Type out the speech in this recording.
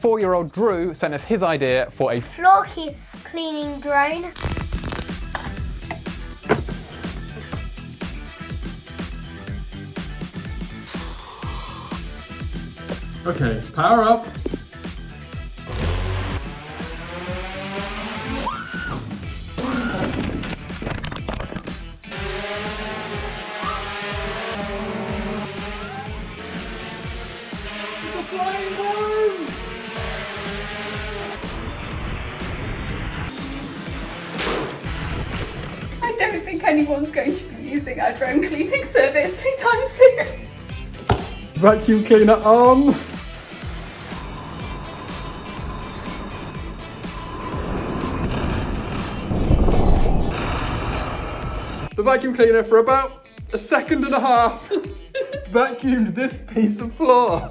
4-year-old Drew sent us his idea for a floor cleaning drone. Okay, power up. I don't think anyone's going to be using our drone cleaning service anytime soon. Vacuum cleaner on. The vacuum cleaner for about a second and a half vacuumed this piece of floor.